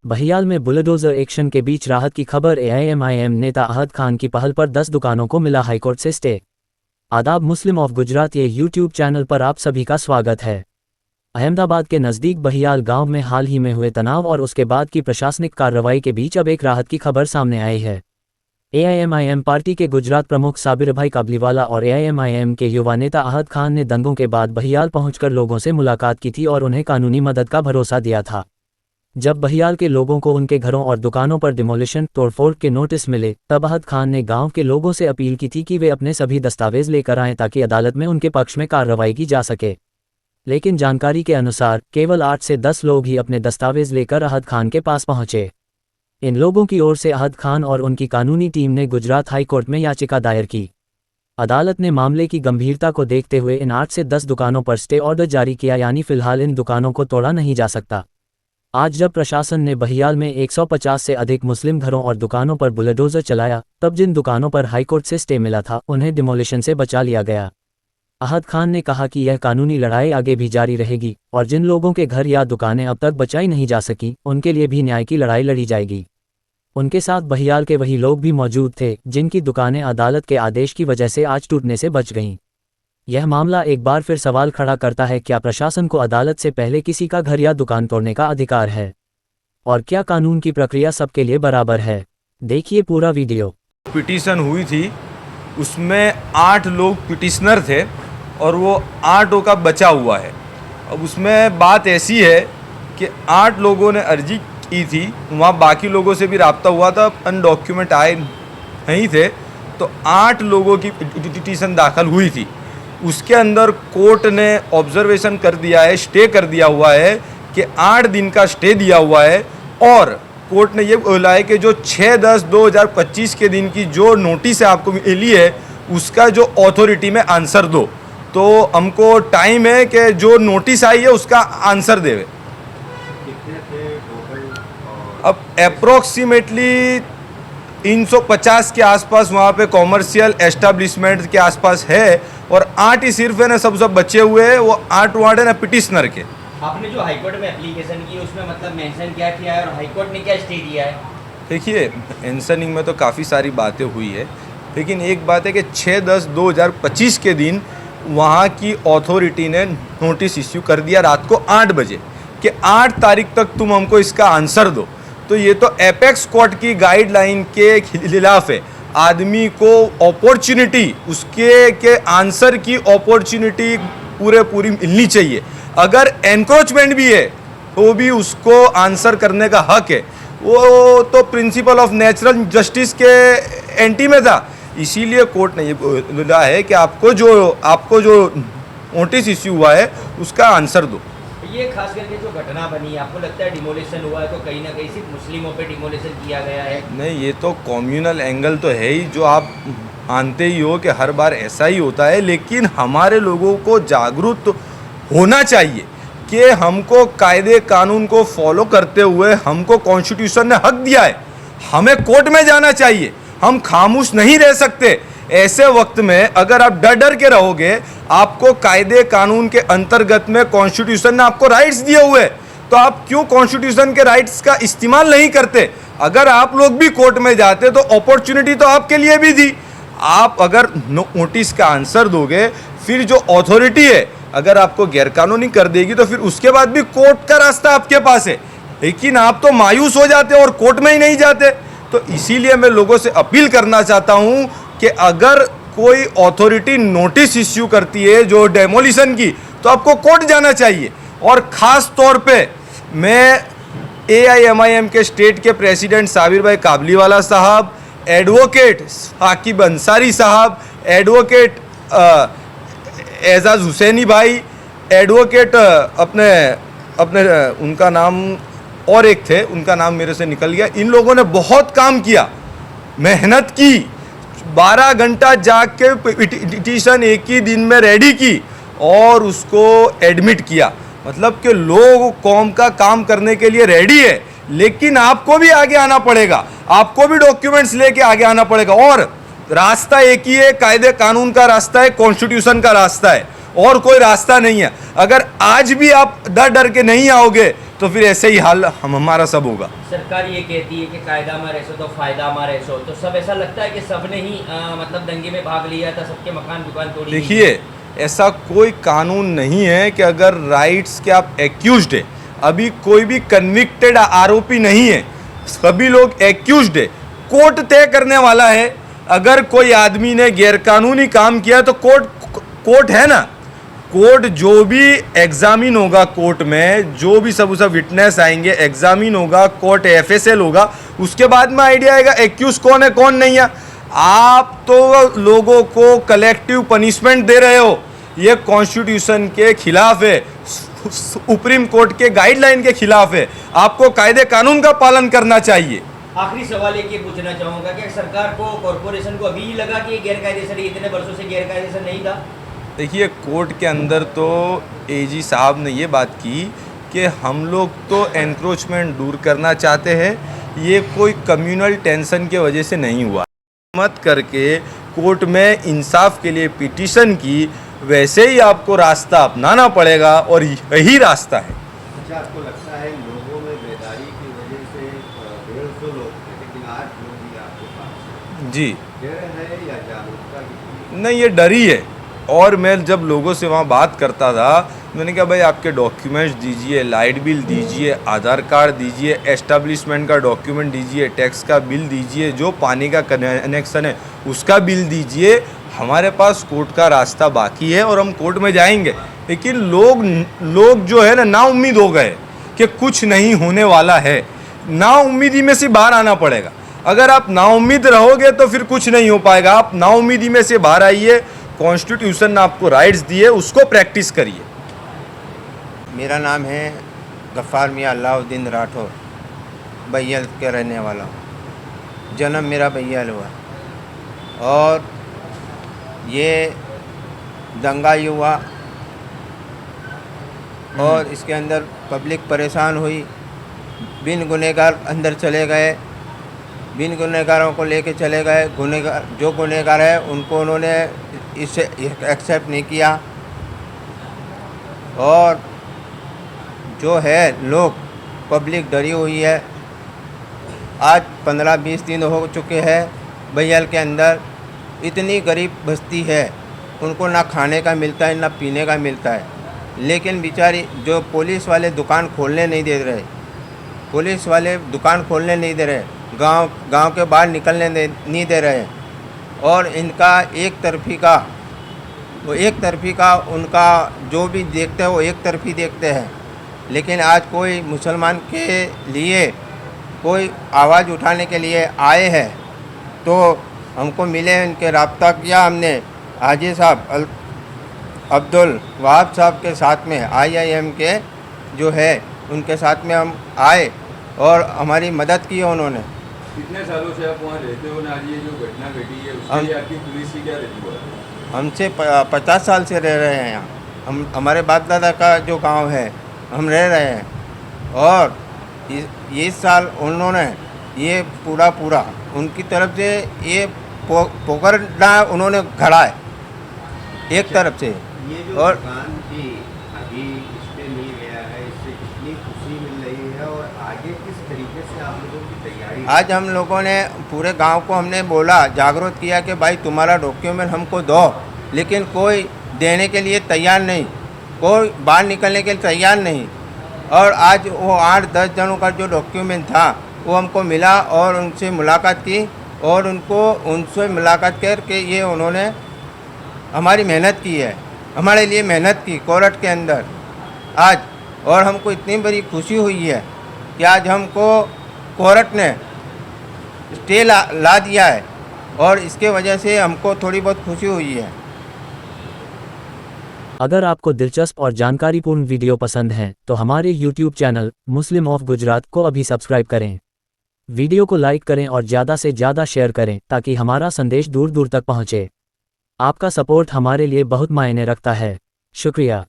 बहियाल में bulldozer action के बीच राहत की खबर। एआईएमआईएम नेता अहद खान की पहल पर 10 दुकानों को मिला हाईकोर्ट से स्टे। आदाब, मुस्लिम ऑफ गुजरात ये यूट्यूब चैनल पर आप सभी का स्वागत है। अहमदाबाद के नज़दीक बहियाल गांव में हाल ही में हुए तनाव और उसके बाद की प्रशासनिक कार्रवाई के बीच अब एक राहत की खबर सामने आई है। एआईएमआईएम पार्टी के गुजरात प्रमुख साबिर भाई काबलीवाला और एआईएमआईएम के युवा नेता अहद खान ने दंगों के बाद बहियाल पहुंचकर लोगों से मुलाकात की थी और उन्हें कानूनी मदद का भरोसा दिया था। जब बहियाल के लोगों को उनके घरों और दुकानों पर डिमोलिशन तोड़फोड़ के नोटिस मिले, तब अहद खान ने गांव के लोगों से अपील की थी कि वे अपने सभी दस्तावेज लेकर आएं ताकि अदालत में उनके पक्ष में कार्रवाई की जा सके। लेकिन जानकारी के अनुसार केवल 8 से 10 लोग ही अपने दस्तावेज लेकर अहद खान के पास पहुंचे। इन लोगों की ओर से अहद खान और उनकी कानूनी टीम ने गुजरात हाई कोर्ट में याचिका दायर की। अदालत ने मामले की गंभीरता को देखते हुए इन 8 से 10 दुकानों पर स्टे ऑर्डर जारी किया, यानी फिलहाल इन दुकानों को तोड़ा नहीं जा सकता। आज जब प्रशासन ने बहियाल में 150 से अधिक मुस्लिम घरों और दुकानों पर बुलडोजर चलाया, तब जिन दुकानों पर हाईकोर्ट से स्टे मिला था उन्हें डिमोलिशन से बचा लिया गया। अहद खान ने कहा कि यह कानूनी लड़ाई आगे भी जारी रहेगी और जिन लोगों के घर या दुकानें अब तक बचाई नहीं जा सकी, उनके लिए भी न्याय की लड़ाई लड़ी जाएगी। उनके साथ बहियाल के वही लोग भी मौजूद थे जिनकी दुकानें अदालत के आदेश की वजह से आज टूटने से बच गईं। यह मामला एक बार फिर सवाल खड़ा करता है, क्या प्रशासन को अदालत से पहले किसी का घर या दुकान तोड़ने का अधिकार है? और क्या कानून की प्रक्रिया सबके लिए बराबर है? देखिए पूरा वीडियो। पिटीशन हुई थी, उसमें 8 लोग पिटिशनर थे और वो 8 का बचा हुआ है। अब उसमें बात ऐसी है कि 8 लोगों ने अर्जी की थी, वहाँ बाकी लोगों से भी रब्ता हुआ था, अनडॉक्यूमेंट आए नहीं थे, तो 8 लोगों की पिटीशन दाखिल हुई थी। उसके अंदर कोर्ट ने ऑब्जर्वेशन कर दिया है, स्टे कर दिया हुआ है कि 8 दिन का स्टे दिया हुआ है और कोर्ट ने ये बोला है कि जो 6/10/2025 के दिन की जो नोटिस आपको मिली है उसका जो अथॉरिटी में आंसर दो। तो हमको टाइम है कि जो नोटिस आई है उसका आंसर देवे। अब अप्रोक्सीमेटली 350 के आसपास वहाँ पे कॉमर्शियल एस्टेब्लिशमेंट के आसपास है और 8 ही सिर्फ है ना, सब बचे हुए हैं, वो 8 वार्ड है ना पिटिशनर के। आपने जो हाईकोर्ट में एप्लीकेशन की उसमें मतलब मेंशन क्या किया है और हाईकोर्ट ने क्या स्टे दिया है? देखिए, मेंशनिंग में तो काफ़ी सारी बातें हुई है, लेकिन एक बात है कि 6/10/2025 के दिन वहाँ की अथॉरिटी ने नोटिस इश्यू कर दिया रात को 8 बजे कि 8 तारीख तक तुम हमको इसका आंसर दो। तो ये तो एपेक्स कोर्ट की गाइडलाइन के खिलाफ है। आदमी को अपॉर्चुनिटी, उसके के आंसर की अपॉर्चुनिटी पूरी मिलनी चाहिए। अगर एनक्रोचमेंट भी है तो भी उसको आंसर करने का हक है। वो तो प्रिंसिपल ऑफ नेचुरल जस्टिस के एंटी में था। इसीलिए कोर्ट ने ये बोला है कि आपको जो नोटिस इश्यू हुआ है उसका आंसर दो। ये खास करके जो घटना बनी, आपको लगता है डिमोलिशन हुआ है तो कहीं ना कहीं सिर्फ मुस्लिमों पे डिमोलिशन किया गया है? नहीं, ये तो कम्युनल एंगल तो है ही, जो आप मानते ही हो कि हर बार ऐसा ही होता है। लेकिन हमारे लोगों को जागरूक होना चाहिए कि हमको कायदे कानून को फॉलो करते हुए हमको कॉन्स्टिट्यूशन ने हक दिया है, हमें कोर्ट में जाना चाहिए, हम खामोश नहीं रह सकते। ऐसे वक्त में अगर आप डर के रहोगे, आपको कायदे कानून के अंतर्गत में कॉन्स्टिट्यूशन ने आपको राइट्स दिए हुए, तो आप क्यों कॉन्स्टिट्यूशन के राइट्स का इस्तेमाल नहीं करते? अगर आप लोग भी कोर्ट में जाते तो अपॉर्चुनिटी तो आपके लिए भी थी। आप अगर नोटिस का आंसर दोगे, फिर जो अथॉरिटी है अगर आपको गैरकानूनी कर देगी तो फिर उसके बाद भी कोर्ट का रास्ता आपके पास है। लेकिन आप तो मायूस हो जाते और कोर्ट में ही नहीं जाते। तो इसीलिए मैं लोगों से अपील करना चाहता हूं कि अगर कोई अथॉरिटी नोटिस इश्यू करती है जो डेमोलिशन की, तो आपको कोर्ट जाना चाहिए। और ख़ास तौर पे मैं एआईएमआईएम के स्टेट के प्रेसिडेंट साबिर भाई काबलीवाला साहब, एडवोकेट साकिब अंसारी साहब, एडवोकेट एजाज हुसैनी भाई, एडवोकेट अपने उनका नाम और एक थे, उनका नाम मेरे से निकल गया, इन लोगों ने बहुत काम किया, मेहनत की, 12 घंटा जाग के पिटीशन एक ही दिन में रेडी की और उसको एडमिट किया। मतलब कि लोग कौम का काम करने के लिए रेडी है, लेकिन आपको भी आगे आना पड़ेगा, आपको भी डॉक्यूमेंट्स लेके आगे आना पड़ेगा। और रास्ता एक ही है, कायदे कानून का रास्ता है, कॉन्स्टिट्यूशन का रास्ता है, और कोई रास्ता नहीं है। अगर आज भी आप डर के नहीं आओगे तो फिर ऐसे ही हाल हमारा सब होगा। सरकार ये कहती है कि कायदा में रहो तो फायदा में रहो, तो सब ऐसा लगता है कि सबने ही मतलब दंगे में भाग लिया था, सबके मकान दुकान तोड़ी। देखिए, ऐसा कोई कानून नहीं है कि अगर राइट्स के आप एक्यूज्ड है, अभी कोई भी कन्विक्टेड आरोपी नहीं है, सभी लोग एक्यूज्ड है, कोर्ट तय करने वाला है। अगर कोई आदमी ने गैरकानूनी काम किया तो कोर्ट है ना, कोर्ट जो भी एग्जामिन होगा, कोर्ट में जो भी सब विटनेस आएंगे, एग्जामिन होगा, कोर्ट एफएसएल होगा, उसके बाद में आइडिया आएगा एक्यूज कौन है कौन नहीं है। आप तो लोगों को कलेक्टिव पनिशमेंट दे रहे हो, ये कॉन्स्टिट्यूशन के खिलाफ है, सुप्रीम कोर्ट के गाइडलाइन के खिलाफ है। आपको कायदे कानून का पालन करना चाहिए। आखिरी सवाल एक ये पूछना चाहूँगा कि सरकार को, कॉरपोरेशन को अभी लगा कि ये गैरकायदेसर, इतने वर्षों से गैरकायदेसर नहीं था? देखिए, कोर्ट के अंदर तो एजी साहब ने ये बात की कि हम लोग तो एनक्रोचमेंट दूर करना चाहते हैं, ये कोई कम्युनल टेंशन के वजह से नहीं हुआ। मत करके कोर्ट में इंसाफ के लिए पिटीशन की, वैसे ही आपको रास्ता अपनाना पड़ेगा और यही रास्ता है। अच्छा, आपको लगता है लोगों में बेदारी की वजह से 150 लोग थे, लेकिन आज लोग ही आपके पास जी डर है या जागरूकता की? नहीं, ये डर ही है। और मैं जब लोगों से वहाँ बात करता था, मैंने कहा भाई आपके डॉक्यूमेंट्स दीजिए, लाइट बिल दीजिए, आधार कार्ड दीजिए, एस्टेब्लिशमेंट का डॉक्यूमेंट दीजिए, टैक्स का बिल दीजिए, जो पानी का कनेक्शन है उसका बिल दीजिए। हमारे पास कोर्ट का रास्ता बाकी है और हम कोर्ट में जाएंगे। लेकिन लोग जो है ना उम्मीद हो गए कि कुछ नहीं होने वाला है। ना उम्मीदी में से बाहर आना पड़ेगा। अगर आप नाउम्मीद रहोगे तो फिर कुछ नहीं हो पाएगा। आप नाउम्मीदी में से बाहर आइए, कॉन्स्टिट्यूशन ने आपको राइट्स दिए, उसको प्रैक्टिस करिए। मेरा नाम है गफ़ार मियाँ अलाउद्दीन राठौर, बैयल के रहने वाला हूँ। जन्म मेरा बैयल हुआ और ये दंगा ही हुआ और इसके अंदर पब्लिक परेशान हुई। बिन गुनहगार अंदर चले गए, बिन गुनहगारों को लेके चले गए। गुनहगार जो गुनहगार है उनको उन्होंने इसे एक्सेप्ट नहीं किया और जो है लोग पब्लिक डरी हुई है। आज 15-20 दिन हो चुके हैं बैयल के अंदर। इतनी गरीब बस्ती है, उनको ना खाने का मिलता है ना पीने का मिलता है। लेकिन बेचारी जो पुलिस वाले दुकान खोलने नहीं दे रहे, पुलिस वाले दुकान खोलने नहीं दे रहे, गांव के बाहर निकलने नहीं दे रहे। और इनका एक तरफी का उनका जो भी देखते हैं वो एक तरफी देखते हैं। लेकिन आज कोई मुसलमान के लिए कोई आवाज़ उठाने के लिए आए हैं तो हमको मिले, इनके रब्ता किया हमने हाजी साहब अब्दुल वहाब साहब के साथ में, IIM के जो है उनके साथ में हम आए और हमारी मदद की है उन्होंने। कितने सालों से आप वहाँ रहते हो ना? आज ये जो घटना घटी है उसके लिए आपकी पुलिस की क्या रजूआत है? हमसे 50 साल से रह रहे हैं यहाँ। हमारे बाप दादा का जो गांव है हम रह रहे हैं और इस साल उन्होंने ये पूरा उनकी तरफ से ये पोखरना उन्होंने घड़ा है एक तरफ से। ये जो और दुकान थी अभी इस पे नहीं गया है, इससे कितनी खुशी मिल रही है और आगे किस तरीके से आप लोगों की तैयारी? आज हम लोगों ने पूरे गांव को हमने बोला, जागरूक किया कि भाई तुम्हारा डॉक्यूमेंट हमको दो, लेकिन कोई देने के लिए तैयार नहीं, कोई बाहर निकलने के लिए तैयार नहीं। और आज वो 8-10 जनों का जो डॉक्यूमेंट था वो हमको मिला और उनसे मुलाकात की और उनसे मुलाकात करके ये उन्होंने हमारी मेहनत की है, हमारे लिए मेहनत की कोर्ट के अंदर आज। और हमको इतनी बड़ी खुशी हुई है कि आज हमको कोर्ट ने स्टे ला दिया है और इसके वजह से हमको थोड़ी बहुत खुशी हुई है। अगर आपको दिलचस्प और जानकारीपूर्ण वीडियो पसंद हैं तो हमारे YouTube channel Muslim of Gujarat को अभी सब्सक्राइब करें। वीडियो को लाइक करें और ज़्यादा से ज़्यादा शेयर करें ताकि हमारा संदेश दूर दूर तक पहुँचे। आपका सपोर्ट हमारे लिए बहुत मायने रखता है। शुक्रिया।